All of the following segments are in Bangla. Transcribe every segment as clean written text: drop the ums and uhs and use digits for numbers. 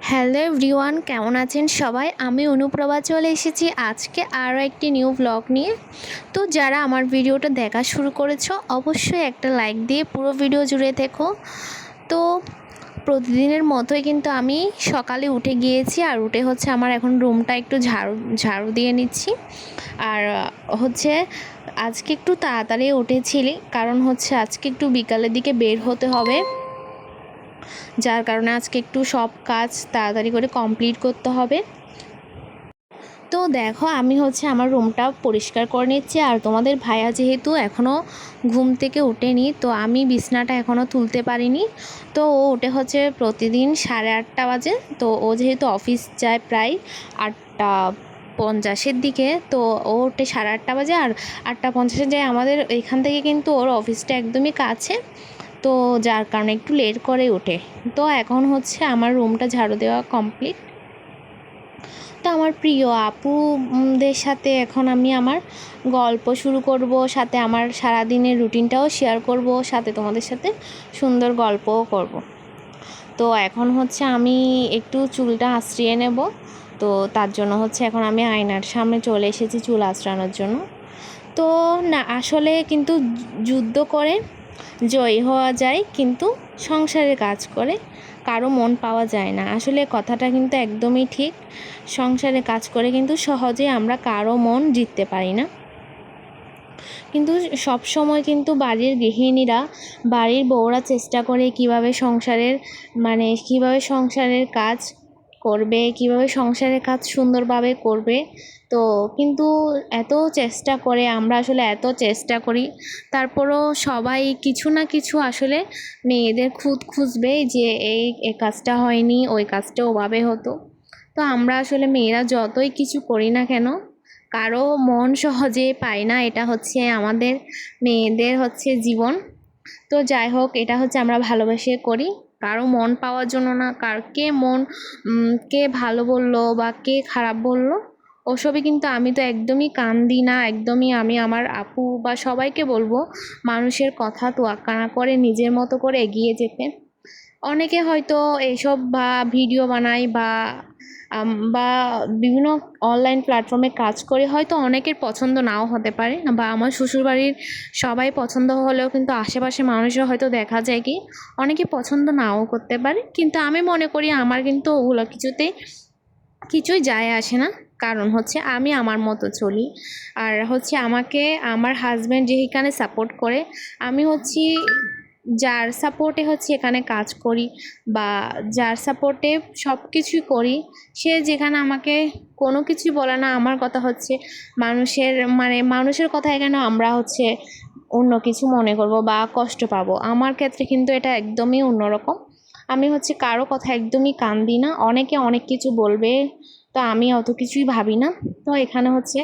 হ্যালো এভরিওয়ান, কেমন আছেন সবাই? আমি অনুপ্রভা চলে এসেছি আজকে আরও একটি নিউ ব্লগ নিয়ে। তো যারা আমার ভিডিওটা দেখা শুরু করেছো অবশ্যই একটা লাইক দিয়ে পুরো ভিডিও জুড়ে দেখো। তো প্রতিদিনের মতোই কিন্তু আমি সকালে উঠে গিয়েছি, আর উঠে হচ্ছে আমার এখন রুমটা একটু ঝাড়ু দিয়ে নিচ্ছি। আর হচ্ছে আজকে একটু তাড়াতাড়ি উঠেছিলি, কারণ হচ্ছে আজকে একটু বিকালের দিকে বের হতে হবে, যার কারণে আজকে একটু সব কাজ তাড়াতাড়ি করে কমপ্লিট করতে হবে। তো দেখো আমি হচ্ছে আমার রুমটা পরিষ্কার করে নিচ্ছি, আর তোমাদের ভাইয়া যেহেতু এখনও ঘুম থেকে ওঠেনি, তো আমি বিছনাটা এখনও তুলতে পারিনি। তো ও উঠে হচ্ছে প্রতিদিন 8:30 বাজে। তো ও যেহেতু অফিস যায় প্রায় 8:50 দিকে, তো ও ওঠে 8:30 বাজে, আর 8:50 যায়। আমাদের এখান থেকে কিন্তু ওর অফিসটা একদমই কাছে, তো যার কারণে একটু লেট করে ওঠে। তো এখন হচ্ছে আমার রুমটা ঝাড়ু দেওয়া কমপ্লিট। তো আমার প্রিয় আপুদের সাথে এখন আমি আমার গল্প শুরু করব, সাথে আমার সারাদিনের রুটিনটাও শেয়ার করব, সাথে তোমাদের সাথে সুন্দর গল্পও করব। তো এখন হচ্ছে আমি একটু চুলটা আঁচড়িয়ে নেব। তো তার জন্য হচ্ছে এখন আমি আয়নার সামনে চলে এসেছি চুল আঁচড়ানোর জন্য। তো না, আসলে কিন্তু যুদ্ধ করে জয়ী হওয়া যায়, কিন্তু সংসারে কাজ করে কারো মন পাওয়া যায় না। আসলে কথাটা কিন্তু একদমই ঠিক। সংসারে কাজ করে কিন্তু সহজে আমরা কারো মন জিততে পারি না। কিন্তু সব সময় কিন্তু বাড়ির গৃহিণীরা, বাড়ির বউরা চেষ্টা করে কিভাবে সংসারের কাজ করবে, কিভাবে সংসারের কাজ সুন্দরভাবে করবে। তো কিন্তু এত চেষ্টা করে, আমরা আসলে এত চেষ্টা করি, তারপরও সবাই কিছু না কিছু আসলে মেয়েদের খুঁজবে যে এই কাজটা হয়নি, ওই কাজটা ওভাবে হতো। তো আমরা আসলে মেয়েরা যতই কিছু করি না কেন, কারো মন সহজে পাই না। এটা হচ্ছে আমাদের মেয়েদের হচ্ছে জীবন। তো যাই হোক, এটা হচ্ছে আমরা ভালোবেসে করি, কারো মন পাওয়ার জন্য না। কে ভালো বললো বা কে খারাপ বললো ওসবই কিন্তু আমি তো একদমই কান দিই না। একদমই আমি আমার আপু বা সবাইকে বলবো মানুষের কথা তোয়াক্কা না করে নিজের মতো করে এগিয়ে যেতে। অনেকে হয়তো এইসব বা ভিডিও বানায় বা বিভিন্ন অনলাইন প্ল্যাটফর্মে কাজ করে, হয়তো অনেকের পছন্দ নাও হতে পারে, বা আমার শ্বশুরবাড়ির সবাই পছন্দ হলেও কিন্তু আশেপাশে মানুষরা হয়তো দেখা যায় কি অনেকে পছন্দ নাও করতে পারে। কিন্তু আমি মনে করি আমার কিন্তু ওগুলো কিছুই যায় আসে না। কারণ হচ্ছে আমি আমার মতো চলি, আর হচ্ছে আমাকে আমার হাজব্যান্ড যেখানে সাপোর্ট করে, আমি হচ্ছি যার সাপোর্টে হচ্ছে এখানে কাজ করি, বা যার সাপোর্টে সব কিছুই করি, সে যেখানে আমাকে কোনো কিছুই বলে না। আমার কথা হচ্ছে মানুষের কথা এখানে আমরা হচ্ছে অন্য কিছু মনে করব বা কষ্ট পাবো। আমার ক্ষেত্রে কিন্তু এটা একদমই অন্যরকম। আমি হচ্ছে কারো কথা একদমই কান দিই না। অনেকে অনেক কিছু বলবে, তো আমি অত কিছুই ভাবি না। তো এখানে হচ্ছে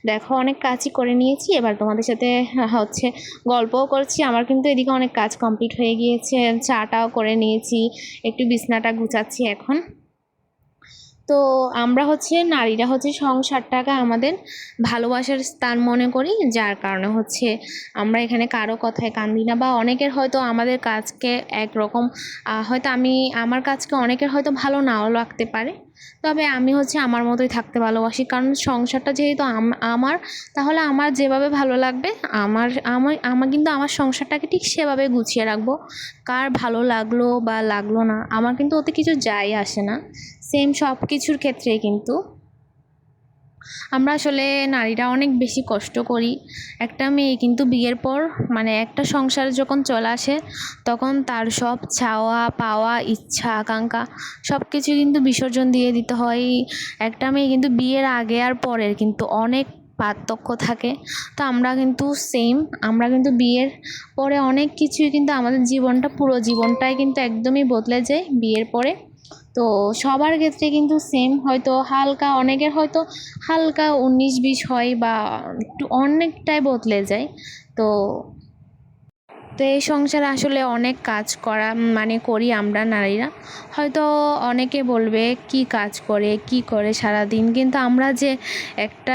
দেখো অনেক কাজই করে নিয়েছি, এবার তোমাদের সাথে হচ্ছে গল্পও করছি। আমার কিন্তু এদিকে অনেক কাজ কমপ্লিট হয়ে গিয়েছে, চাটাও করে নিয়েছি, একটু বিছনাটা গুছাচ্ছি এখন। তো আমরা হচ্ছে নারীরা হচ্ছে সংসারটাকে আমাদের ভালোবাসার স্থান মনে করি, যার কারণে হচ্ছে আমরা এখানে কারো কথায় কান দিই না। বা অনেকের হয়তো আমাদের কাজকে একরকম হয়তো আমার কাজকে অনেকের হয়তো ভালো নাও লাগতে পারে, তবে আমি হচ্ছে আমার মতোই থাকতে ভালোবাসি। কারণ সংসারটা যেহেতু আমার, তাহলে আমার যেভাবে ভালো লাগবে আমার আমার আমার কিন্তু আমার সংসারটাকে ঠিক সেভাবে গুছিয়ে রাখবো। কার ভালো লাগলো বা লাগলো না আমার কিন্তু ওতে কিছু যায় আসে না। সেম সব কিছুর ক্ষেত্রেই কিন্তু আমরা আসলে নারীরা অনেক বেশি কষ্ট করি। একটা মেয়ে কিন্তু বিয়ের পর একটা সংসার যখন চলে আসে, তখন তার সব চাওয়া পাওয়া, ইচ্ছা আকাঙ্ক্ষা সব কিছু কিন্তু বিসর্জন দিয়ে দিতে হয়। একটা মেয়ে কিন্তু বিয়ের আগে আর পরের কিন্তু অনেক পার্থক্য থাকে। তো আমরা কিন্তু বিয়ের পরে অনেক কিছুই কিন্তু আমাদের পুরো জীবনটাই কিন্তু একদমই বদলে যায় বিয়ের পরে। তো সবার ক্ষেত্রে কিন্তু সেম হয়তো অনেকের হয়তো হালকা 19-20 হয়, বা একটু অনেকটাই বদলে যায়। তো তো এই সংসারে আসলে অনেক কাজ করি আমরা নারীরা। হয়তো অনেকে বলবে কি কাজ করে কি করে সারাদিন, কিন্তু আমরা যে একটা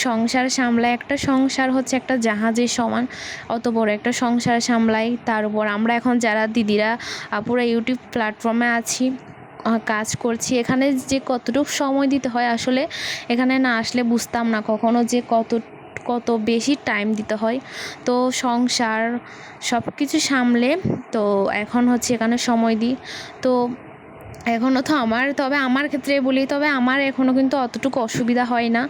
সংসার সামলাই, একটা সংসার হচ্ছে একটা জাহাজের সমান, অত বড় একটা সংসার সামলাই। তার উপর আমরা এখন যারা দিদিরা পুরো ইউটিউব প্ল্যাটফর্মে আছি, কাজ করছি। এখানে যে কতটুকু সময় দিতে হয় আসলে এখানে না আসলে বুঝতাম না কখনো যে কত বেশি টাইম দিতে হয়। তো সংসার সব কিছু সামলে তো এখন হচ্ছে এখানে সময় দিই। তো এখনও তো তবে আমার ক্ষেত্রে বলি, তবে আমার এখনও কিন্তু অতটুকু অসুবিধা হয় না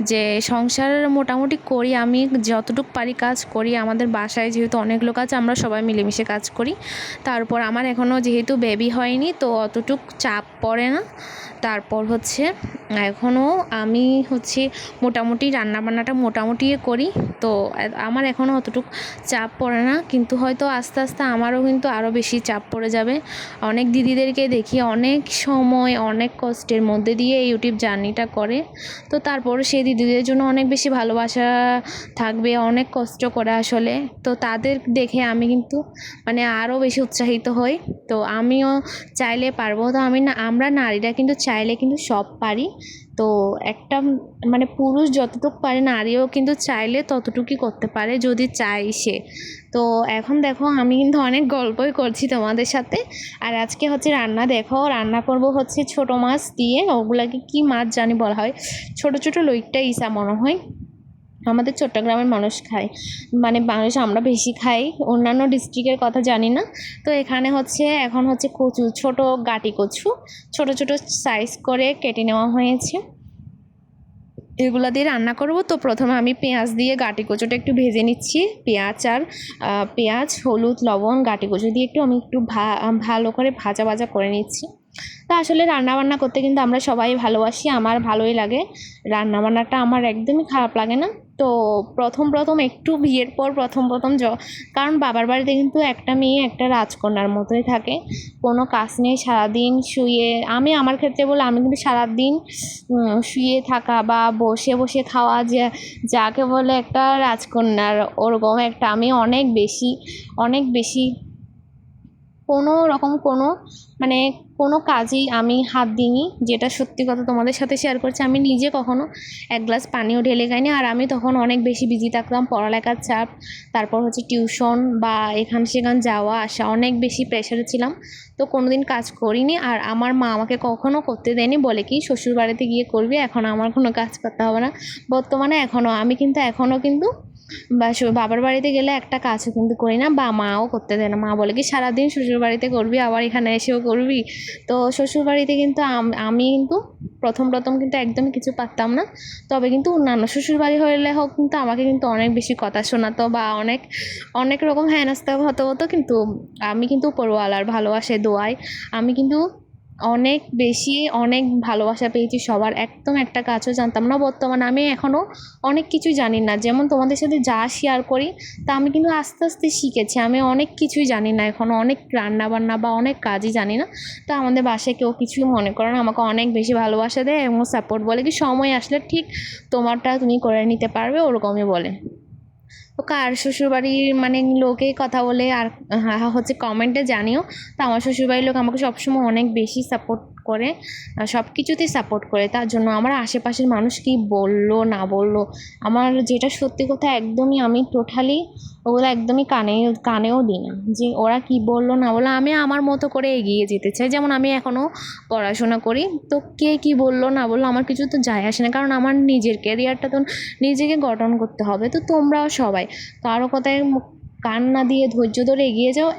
যে সংসার মোটামুটি করি, আমি যতটুকু পারি কাজ করি। আমাদের বাসায় যেহেতু অনেক লোক আছে, আমরা সবাই মিলেমিশে কাজ করি। তারপর আমার এখনও যেহেতু বেবি হয়নি তো অতটুকু চাপ পড়ে না। তারপর হচ্ছে এখনও আমি হচ্ছে মোটামুটি রান্নাবান্নাটা মোটামুটি করি। তো আমার এখনও অতটুকু চাপ পড়ে না, কিন্তু হয়তো আস্তে আস্তে আমারও কিন্তু আরও বেশি চাপ পড়ে যাবে। অনেক দিদিদেরকে দেখি অনেক সময় অনেক কষ্টের মধ্যে দিয়ে ইউটিউব জার্নিটা করে। তো তারপরও সেই দিদিদের জন্য অনেক বেশি ভালোবাসা থাকবে, অনেক কষ্ট করে আসলে। তো তাদের দেখে আমি কিন্তু মানে আরও বেশি উৎসাহিত হই। তো আমিও চাইলে পারবো। তো আমরা নারীরা কিন্তু চাইলে কিন্তু সব পারি। তো একটা মানে পুরুষ যতটুকু পারে নারীও কিন্তু চাইলে ততটুকুই করতে পারে যদি চায় সে। তো এখন দেখো আমি কিন্তু অনেক গল্পই করছি তোমাদের সাথে। আর আজকে হচ্ছে রান্না করব হচ্ছে ছোট মাছ দিয়ে, ওগুলাকে কি মাছ জানি বলা হয়, ছোট ছোট লইট্টা ইসা মনে হয়। আমাদের চট্টগ্রামের মানুষ খায়, মানে বাংলাদেশ আমরা বেশি খাই, অন্যান্য ডিস্ট্রিক্টের কথা জানি না। তো এখানে এখন হচ্ছে কচু, ছোট গাটি কচু ছোট ছোট সাইজ করে কেটে নেওয়া হয়েছে। এগুলো দিয়ে রান্না করব। তো প্রথমে আমি পেঁয়াজ দিয়ে গাটি কচুটা একটু ভেজে নিচ্ছি। পেঁয়াজ হলুদ লবণ গাটি কচু দিয়ে আমি একটু ভালো করে ভাজা করে নিচ্ছি। তা আসলে রান্নাবান্না করতে কিন্তু আমরা সবাই ভালোবাসি, আমার ভালোই লাগে। রান্নাবান্নাটা আমার একদমই খারাপ লাগে না। তো প্রথম একটু বিয়ের পর প্রথম কারণ বাবার বাড়িতে কিন্তু একটা মেয়ে একটা রাজকন্যার মতোই থাকে, কোনো কাজ নেই, সারাদিন শুয়ে, আমার ক্ষেত্রে বলে আমি কিন্তু সারাদিন শুয়ে থাকা বা বসে বসে খাওয়া, যে যাকে বলে একটা রাজকন্যার ওরকম একটা আমি অনেক বেশি কোনো কাজেই আমি হাত দিইনি। যেটা সত্যি কথা তোমাদের সাথে শেয়ার করছি, আমি নিজে কখনো এক গ্লাস পানিও ঢেলে খাইনি। আর আমি তখন অনেক বেশি বিজি থাকতাম, পড়ালেখার চাপ, তারপর হচ্ছে টিউশন বা এখান সেখান যাওয়া আসা, অনেক বেশি প্রেশারে ছিলাম। তো কোনোদিন কাজ করিনি। আর আমার মা আমাকে কখনো করতে দেয়নি, বলে কি শ্বশুর বাড়িতে গিয়ে করবি, এখন আমার কোনো কাজ করতে হবে না। বর্তমানে আমি এখনও কিন্তু বাবার বাড়িতে গেলে একটা কাজও কিন্তু করি না, বা মাও করতে দেয় না। মা বলে কি সারাদিন শ্বশুর বাড়িতে করবি, আবার এখানে এসেও করবি। তো শ্বশুর বাড়িতে কিন্তু আমি কিন্তু প্রথম কিন্তু একদমই কিছু পারতাম না। তবে কিন্তু অন্যান্য শ্বশুর বাড়ি হলে হোক কিন্তু আমাকে কিন্তু অনেক বেশি কথা শোনাতো বা অনেক রকম হেনস্থা হতো। কিন্তু আমি কিন্তু উপরওয়ালার ভালোবাসায় দোয়ায় আমি কিন্তু অনেক ভালোবাসা পেয়েছি সবার। একদম একটা কাজও জানতাম না। বর্তমানে আমি এখনও অনেক কিছুই জানি না, যেমন তোমাদের সাথে যা শেয়ার করি তা আমি কিন্তু আস্তে আস্তে শিখেছি। আমি অনেক কিছুই জানি না এখনও, অনেক রান্নাবান্না বা অনেক কাজই জানি না। তো আমাদের বাসায় কেউ কিছুই মনে করে না, আমাকে অনেক বেশি ভালোবাসা দেয় এবং সাপোর্ট, বলে কি সময় আসলে ঠিক তোমারটা তুমি করে নিতে পারবে, ওরকমই বলে। তো কার শ্বশুরবাড়ির লোকে কথা বলে আর হচ্ছে কমেন্টে জানিও। তো আমার শ্বশুরবাড়ির লোক আমাকে সবসময় অনেক বেশি সাপোর্ট করে, সব কিছুতেই সাপোর্ট করে। তার জন্য আমার আশেপাশের মানুষ কি বললো না বললো, আমার যেটা সত্যি কথা একদমই আমি টোটালি ওগুলো একদমই কানেও দিই না, যে ওরা কি বললো না বললো। আমি আমার মতো করে এগিয়ে যেতে চাই। যেমন আমি এখনও পড়াশোনা করি, তো কে কি বললো না বললো আমার কিছু তো যায় আসে না, কারণ আমার নিজের ক্যারিয়ারটা তো নিজেকে গঠন করতে হবে। তো তোমরাও সবাই কারো কথায় কান না দিয়ে ধৈর্য ধরে এগিয়ে যাও,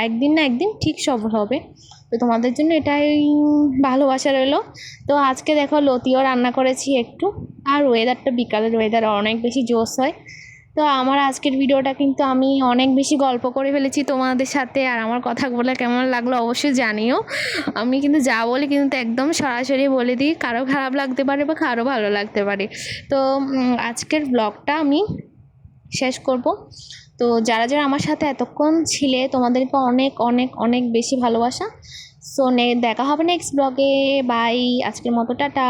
একদিন না একদিন ঠিক সফল হবে। তো তোমাদের জন্য এটাই ভালোবাসা রইলো। তো আজকে দেখো লতিও রান্না করেছি একটু, আর বিকালের ওয়েদার অনেক বেশি জোশ হয়। তো আমার আজকের ভিডিওটা কিন্তু আমি অনেক বেশি গল্প করে ফেলেছি তোমাদের সাথে, আর আমার কথাগুলো কেমন লাগলো অবশ্যই জানিও। আমি কিন্তু যা বলি কিন্তু একদম সরাসরি বলে দিই, কারো খারাপ লাগতে পারে বা কারো ভালো লাগতে পারে। তো আজকের ব্লগটা আমি শেষ করব। তো যারা আমার সাথে এতক্ষণ ছিলে তোমাদেরকে অনেক অনেক অনেক বেশি ভালোবাসা। সো দেখা হবে নেক্সট ব্লগে। বাই, আজকের মতো টাটা।